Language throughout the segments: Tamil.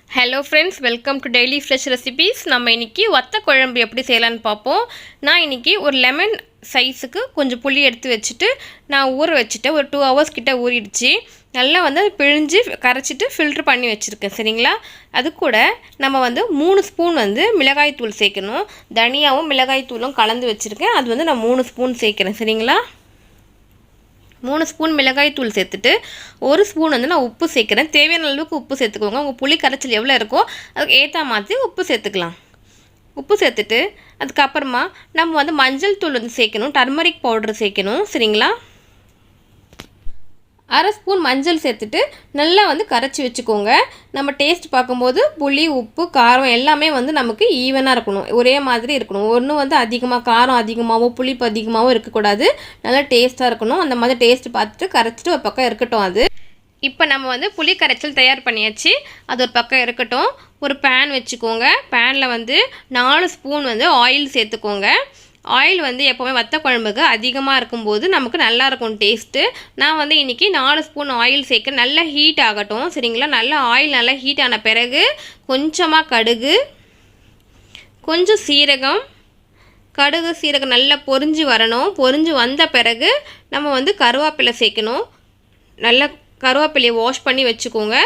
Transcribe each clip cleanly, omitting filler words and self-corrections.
Hello friends, welcome to daily fresh recipes. நம்ம இன்றைக்கி வத்த குழம்பு எப்படி செய்யலான்னு பார்ப்போம். நான் இன்றைக்கி ஒரு லெமன் சைஸுக்கு கொஞ்சம் புளி எடுத்து வச்சுட்டு நான் ஊற வச்சுட்டேன். ஒரு 2 hours கிட்ட ஊறிடுச்சு. நல்லா அது பிழிஞ்சு கரைச்சிட்டு ஃபில்ட்ரு பண்ணி வச்சுருக்கேன். சரிங்களா? அது கூட நம்ம 3 ஸ்பூன் மிளகாய் தூள் சேர்க்கணும். தனியாவும் மிளகாய் தூளும் கலந்து வச்சுருக்கேன். அது நான் 3 ஸ்பூன் சேர்க்குறேன். சரிங்களா? 3 ஸ்பூன் மிளகாய் தூள் சேர்த்துட்டு 1 ஸ்பூன் நான் உப்பு சேர்க்குறேன். தேவையான அளவுக்கு உப்பு சேர்த்துக்கோங்க. உங்கள் புளி கரைச்சல் எவ்வளோ இருக்கோ அதுக்கு ஏற்ற மாதிரி உப்பு சேர்த்துக்கலாம். உப்பு சேர்த்துட்டு அதுக்கப்புறமா நம்ம மஞ்சள் தூள் சேர்க்கணும். டர்மரிக் பவுடர் சேர்க்கணும். சரிங்களா? 1/2 ஸ்பூன் மஞ்சள் சேர்த்துட்டு நல்லா கரைச்சி வச்சுக்கோங்க. நம்ம டேஸ்ட் பார்க்கும்போது புளி, உப்பு, காரம் எல்லாமே நமக்கு ஈவனாக இருக்கணும், ஒரே மாதிரி இருக்கணும். ஒன்றும் அதிகமாக காரம் அதிகமாகவோ புளிப்பு அதிகமாகவோ இருக்கக்கூடாது. நல்லா டேஸ்ட்டாக இருக்கணும். அந்த மாதிரி டேஸ்ட் பார்த்துட்டு கரைச்சிட்டு ஒரு பக்கம் இருக்கட்டும். அது இப்போ நம்ம புளி கரைச்சல் தயார் பண்ணியாச்சு. அது ஒரு பக்கம் இருக்கட்டும். ஒரு பேன் வச்சுக்கோங்க. பேனில் 4 ஸ்பூன் ஆயில் சேர்த்துக்கோங்க. ஆயில் எப்போவுமே வத்த குழம்புக்கு அதிகமாக இருக்கும்போது நமக்கு நல்லாயிருக்கும் டேஸ்ட்டு. நான் இன்றைக்கி 4 ஸ்பூன் ஆயில் சேர்க்க நல்லா ஹீட் ஆகட்டும். சரிங்களா? நல்லா ஆயில் நல்லா ஹீட் ஆன பிறகு கொஞ்சமாக கடுகு, கொஞ்சம் சீரகம், கடுகு சீரகம் நல்லா பொரிஞ்சு வரணும். பொரிஞ்சு வந்த பிறகு நம்ம கருவேப்பிலை சேர்க்கணும். நல்லா கருவேப்பிலையை வாஷ் பண்ணி வச்சுக்கோங்க.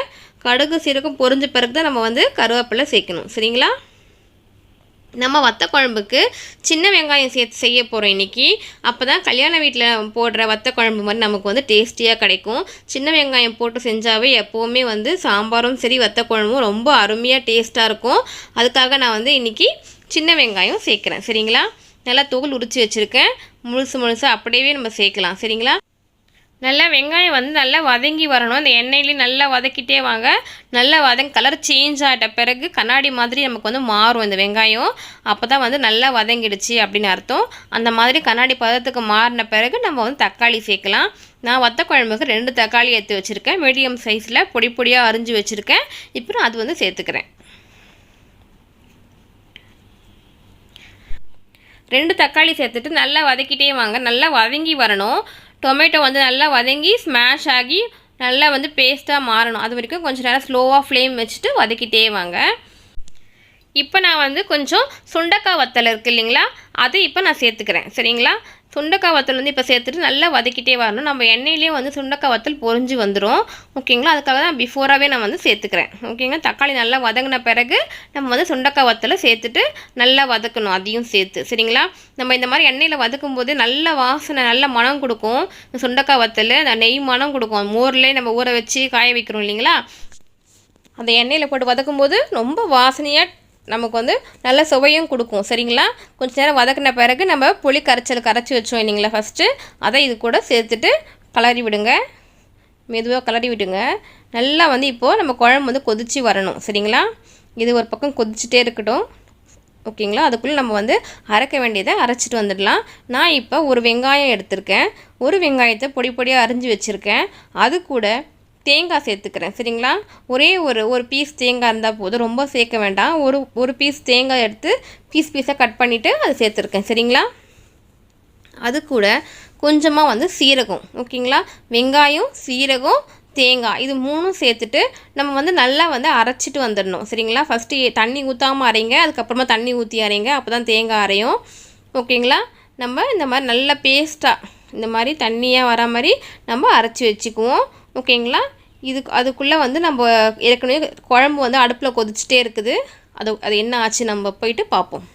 கடுகு சீரகம் பொரிஞ்ச பிறகு தான் நம்ம கருவேப்பிலை சேர்க்கணும். சரிங்களா? நம்ம வத்த குழம்புக்கு சின்ன வெங்காயம் சேர்த்து செய்ய போகிறோம் இன்றைக்கி. அப்போ தான் கல்யாண வீட்டில் போடுற வத்த குழம்பு மாதிரி நமக்கு டேஸ்டியாக கிடைக்கும். சின்ன வெங்காயம் போட்டு செஞ்சாவே எப்போவுமே சாம்பாரும் சரி வத்த குழம்பும் ரொம்ப அருமையாக டேஸ்ட்டாக இருக்கும். அதுக்காக நான் இன்றைக்கி சின்ன வெங்காயம் சேர்க்குறேன். சரிங்களா? நல்லா தோல் உரித்து வச்சுருக்கேன். முழுசாக அப்படியே நம்ம சேர்க்கலாம். சரிங்களா? நல்லா வெங்காயம் நல்லா வதங்கி வரணும். அந்த எண்ணெயிலையும் நல்லா வதக்கிட்டே வாங்க. நல்லா கலர் சேஞ்ச் ஆகிட்ட பிறகு கண்ணாடி மாதிரி நமக்கு மாறும் இந்த வெங்காயம். அப்போ தான் நல்லா வதங்கிடுச்சு அப்படின்னு அர்த்தம். அந்த மாதிரி கண்ணாடி பதத்துக்கு மாறின பிறகு நம்ம தக்காளி சேர்க்கலாம். நான் வத்த குழம்புக்கு 2 தக்காளி எடுத்து வச்சுருக்கேன். மீடியம் சைஸில் பொடி பொடியாக அரிஞ்சு வச்சுருக்கேன். இப்போ அது சேர்த்துக்கிறேன். 2 தக்காளி சேர்த்துட்டு நல்லா வதக்கிட்டே வாங்க. நல்லா வதங்கி வரணும். டொமேட்டோ நல்லா வதங்கி ஸ்மாஷ் ஆகி நல்லா பேஸ்ட்டாக மாறணும். அது வரைக்கும் கொஞ்சம் நேரம் ஸ்லோவாக ஃப்ளேம் வச்சுட்டு வதக்கிட்டே வாங்க. இப்போ நான் கொஞ்சம் சுண்டக்காய் வத்தல் இருக்குது இல்லைங்களா, அது இப்போ நான் சேர்த்துக்கிறேன். சரிங்களா? சுண்டக்காய் வத்தல் இப்போ சேர்த்துட்டு நல்லா வதக்கிட்டே வரணும். நம்ம எண்ணெயிலேயே சுண்டக்காய் வத்தல் பொரிஞ்சு வந்துடும். ஓகேங்களா? அதுக்காக தான் பிஃபோராகவே நான் சேர்த்துக்கிறேன். ஓகேங்களா? தக்காளி நல்லா வதங்கின பிறகு நம்ம சுண்டக்காய் வத்தலை சேர்த்துட்டு நல்லா வதக்கணும். அதையும் சேர்த்து. சரிங்களா? நம்ம இந்த மாதிரி எண்ணெயில் வதக்கும் போது நல்ல வாசனை, நல்ல மனம் கொடுக்கும். சுண்டக்காய் வத்தல் அந்த நெய் மனம் கொடுக்கும். மோர்லேயே நம்ம ஊற வச்சு காய வைக்கிறோம் இல்லைங்களா, அந்த எண்ணெயில் போட்டு வதக்கும் போது ரொம்ப வாசனையாக நமக்கு நல்ல சுவையும் கொடுக்கும். சரிங்களா? கொஞ்சம் நேரம் வதக்கின பிறகு நம்ம புளி கரைச்சி வச்சோம் இல்லைங்களா ஃபஸ்ட்டு, அதை இது கூட சேர்த்துட்டு கிளறி விடுங்க. மெதுவாக கிளறி விடுங்க. நல்லா இப்போது நம்ம குழம்பு கொதித்து வரணும். சரிங்களா? இது ஒரு பக்கம் கொதிச்சுட்டே இருக்கட்டும். ஓகேங்களா? அதுக்குள்ளே நம்ம அரைக்க வேண்டியதை அரைச்சிட்டு வந்துடலாம். நான் இப்போ ஒரு வெங்காயம் எடுத்திருக்கேன். ஒரு வெங்காயத்தை பொடி பொடியாக அரிஞ்சு வச்சுருக்கேன். அது கூட தேங்காய் சேர்த்துக்கிறேன். சரிங்களா? ஒரே ஒரு பீஸ் தேங்காய் இருந்தால் போதும், ரொம்ப சேர்க்க வேண்டாம். ஒரு பீஸ் தேங்காய் எடுத்து பீஸாக கட் பண்ணிவிட்டு அது சேர்த்துருக்கேன். சரிங்களா? அது கூட கொஞ்சமாக சீரகம். ஓகேங்களா? வெங்காயம், சீரகம், தேங்காய் இது 3ம் சேர்த்துட்டு நம்ம நல்லா அரைச்சிட்டு வந்துடணும். சரிங்களா? ஃபஸ்ட்டு தண்ணி ஊற்றாமல் அரைங்க. அதுக்கப்புறமா தண்ணி ஊற்றி அரைங்க. அப்போ தான் தேங்காய் அரையும். ஓகேங்களா? நம்ம இந்த மாதிரி நல்ல பேஸ்ட்டாக இந்த மாதிரி தண்ணியாக வர மாதிரி நம்ம அரைச்சி வச்சுக்குவோம். ஓகேங்களா? அதுக்குள்ளே நம்ம ஏற்கனவே குழம்பு அடுப்பில் கொதிச்சுட்டே இருக்குது. அது என்ன ஆச்சு நம்ம போயிட்டு பார்ப்போம்.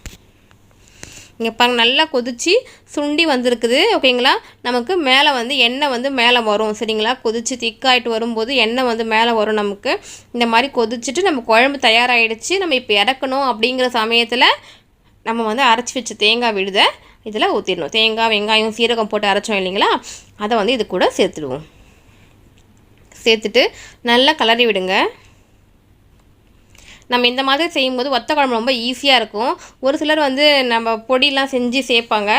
இங்கே பாருங்க, நல்லா கொதித்து சுண்டி வந்திருக்குது. ஓகேங்களா? நமக்கு மேலே எண்ணெய் மேலே வரும். சரிங்களா? கொதித்து திக்காயிட்டு வரும்போது எண்ணெய் மேலே வரும் நமக்கு. இந்த மாதிரி கொதிச்சுட்டு நம்ம குழம்பு தயாராகிடுச்சு. நம்ம இப்போ இறக்கணும் அப்படிங்கிற சமயத்தில் நம்ம அரைச்சி வச்ச தேங்காய் விழுதை இதில் ஊற்றிடணும். தேங்காய், வெங்காயம், சீரகம் போட்டு அரைச்சோம் இல்லைங்களா, அதை இது கூட சேர்த்துடுவோம். சேர்த்துட்டு நல்லா கிளறி விடுங்க. நம்ம இந்த மாதிரி செய்யும்போது வத்த குழம்பு ரொம்ப ஈஸியாக இருக்கும். ஒரு சிலர் நம்ம பொடியெலாம் செஞ்சு சேர்ப்பாங்க.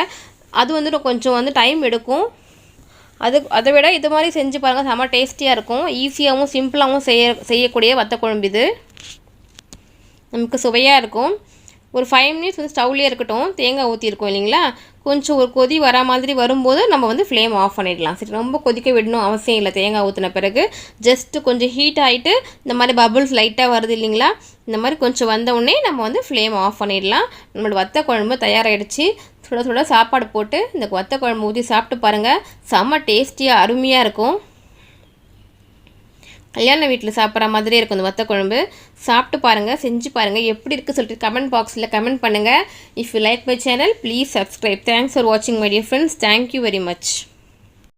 அது கொஞ்சம் டைம் எடுக்கும். அதை விட இது மாதிரி செஞ்சு பாருங்கள், செம்ம டேஸ்டியாக இருக்கும். ஈஸியாகவும் சிம்பிளாகவும் செய்யக்கூடிய வத்த குழம்பு இது. நமக்கு சுவையாக இருக்கும். ஒரு 5 மினிட்ஸ் வந்து ஸ்டவ்லேயே இருக்கட்டும். தேங்காய் ஊற்றிருக்கோம் இல்லைங்களா, கொஞ்சம் ஒரு கொதி வரா மாதிரி வரும்போது நம்ம வந்து ஃப்ளேம் ஆஃப் பண்ணிடலாம். சரி, ரொம்ப கொதிக்க விடணும் அவசியம் இல்லை. தேங்காய் ஊற்றின பிறகு ஜஸ்ட்டு கொஞ்சம் ஹீட் ஆகிட்டு இந்த மாதிரி பபுள்ஸ் லைட்டாக வருது இல்லைங்களா, இந்த மாதிரி கொஞ்சம் வந்தவுடனே நம்ம வந்து ஃப்ளேம் ஆஃப் பண்ணிடலாம். நம்மளோட வத்த குழம்பு தயாராகிடுச்சு. சுட சுட சாப்பாடு போட்டு இந்த வத்த குழம்பு ஊற்றி சாப்பிட்டு பாருங்கள். செம்ம டேஸ்டியாக அருமையாக இருக்கும். கல்யாண வீட்டில் சாப்பிட்ற மாதிரியே இருக்கும் இந்த வத்த குழம்பு. சாப்பிட்டு பாருங்கள், செஞ்சு பாருங்கள், எப்படி இருக்குது சொல்லிட்டு கமெண்ட் பாக்ஸில் கமெண்ட் பண்ணுங்கள். If you like my channel please subscribe. Thanks for வாட்சிங் my dear friends. Thank you very much.